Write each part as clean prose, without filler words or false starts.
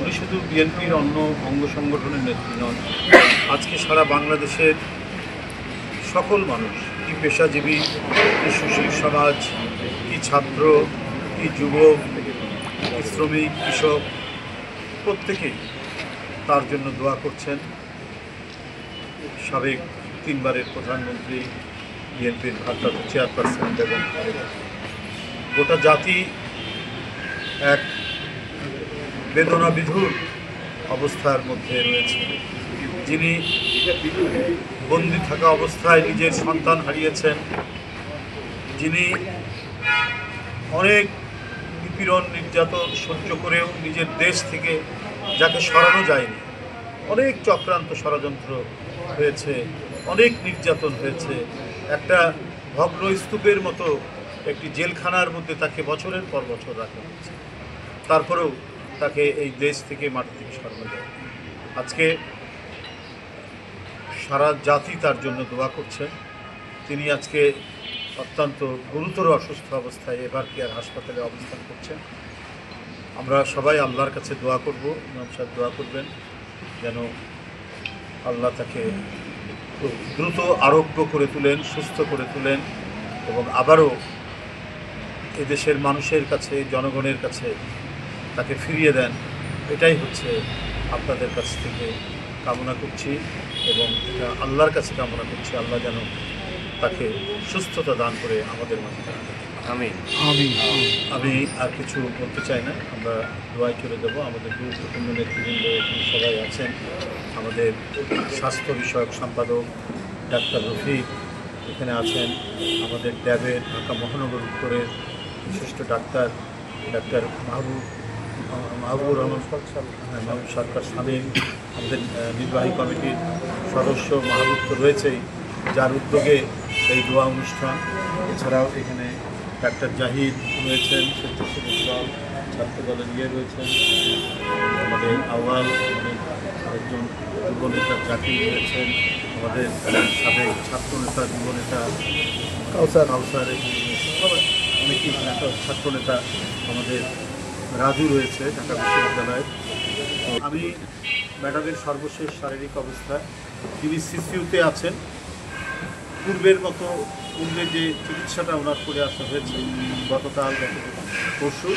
উনি শুধু বিএনপির অন্য অঙ্গ সংগঠনের নেত্রী নন, আজকে সারা বাংলাদেশের সকল মানুষ, কি পেশাজীবী, কি সুশীল সমাজ, কি ছাত্র, কি যুবক, কি শ্রমিক, কৃষক, প্রত্যেকেই তার জন্য দোয়া করছেন। সাবেক 3 বারের প্রধানমন্ত্রী, বিএনপির ভারপ্রাপ্ত চেয়ারপারসন এবং গোটা জাতি এক বেদনাবিধুর অবস্থার মধ্যে রয়েছে। যিনি বন্দি থাকা অবস্থায় নিজের সন্তান হারিয়েছেন, যিনি অনেক নিপীড়ন নির্যাতন সহ্য করেও নিজের দেশ থেকে যাকে সরানো যায়নি, অনেক চক্রান্ত ষড়যন্ত্র হয়েছে, অনেক নির্যাতন হয়েছে, একটা ভগ্ন স্তূপের মতো একটি জেলখানার মধ্যে তাকে বছরের পর বছর রাখা হয়েছে, তারপরেও তাকে এই দেশ থেকে মাটি থেকে সরানো যায়। আজকে সারা জাতি তার জন্য দোয়া করছেন। তিনি আজকে অত্যন্ত গুরুতর অসুস্থ অবস্থায় এবার কেয়ার হাসপাতালে অবস্থান করছেন। আমরা সবাই আল্লাহর কাছে দোয়া করব, ইমাম সাহেব দোয়া করবেন যেন আল্লাহ তাকে দ্রুত আরোগ্য করে তুলেন, সুস্থ করে তুলেন এবং আবারও এদেশের মানুষের কাছে, জনগণের কাছে তাকে ফিরিয়ে দেন। এটাই হচ্ছে আপনাদের কাছ থেকে কামনা করছি এবং এটা আল্লাহর কাছে কামনা করছি, আল্লাহ যেন তাকে সুস্থতা দান করে আমাদের মাঝে রাখেন। আমি আর কিছু বলতে চাই না, আমরা দোয়ায় চলে যাব। আমাদের গুরুত্বপূর্ণ নেতৃবৃন্দ এখানে সবাই আছেন। আমাদের স্বাস্থ্য বিষয়ক সম্পাদক ডাক্তার রফিক এখানে আছেন, আমাদের ট্যাবের ঢাকা মহানগর উত্তরের বিশিষ্ট ডাক্তার মাহবুবুর রহমান সরকার শামীম, আমাদের নির্বাহী কমিটির সদস্য মাহবুব তো রয়েছেই, যার উদ্যোগে এই দোয়া অনুষ্ঠান। এছাড়াও এখানে ডাক্তার জাহিদ রয়েছেন, স্বেচ্ছাসেবক দল ছাত্র দলের রয়েছেন, আমাদের আওয়াল, আমাদের একজন যুবনেতা জাকির রয়েছেন, আমাদের সাবেক ছাত্রনেতা যুবনেতা কাউসার অনেকেই ছাত্রনেতা আমাদের রাজু রয়েছে ঢাকা বিশ্ববিদ্যালয়ের। তো আমি ম্যাডামের সর্বশেষ শারীরিক অবস্থায় তিনি সিসিউতে আছেন, পূর্বের যে চিকিৎসাটা ওনার করে আসা হয়েছে গতকাল পরশু,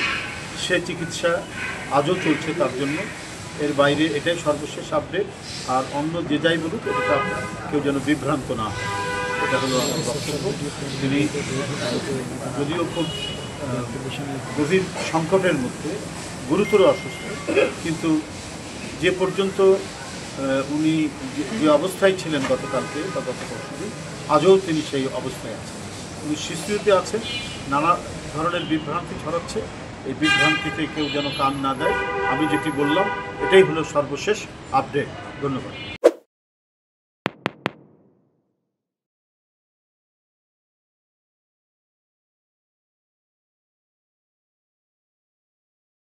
সে চিকিৎসা আজও চলছে তার জন্য। এর বাইরে এটাই সর্বশেষ আপডেট। আর অন্য যে যাই বলুক, এটা কেউ যেন বিভ্রান্ত না হয়, এটা হলো আমার বক্তব্য। তিনি যদিও খুব গভীর সংকটের মধ্যে, গুরুতর অসুস্থ, কিন্তু যে পর্যন্ত উনি যে অবস্থায় ছিলেন গতকালকে বা গত পরশুদিন, আজও তিনি সেই অবস্থায় আছেন। উনি শিশুতে আছেন, নানা ধরনের বিভ্রান্তি ছড়াচ্ছে, এই বিভ্রান্তিতে কেউ যেন কান না দেয়। আমি যেটি বললাম এটাই হলো সর্বশেষ আপডেট। ধন্যবাদ।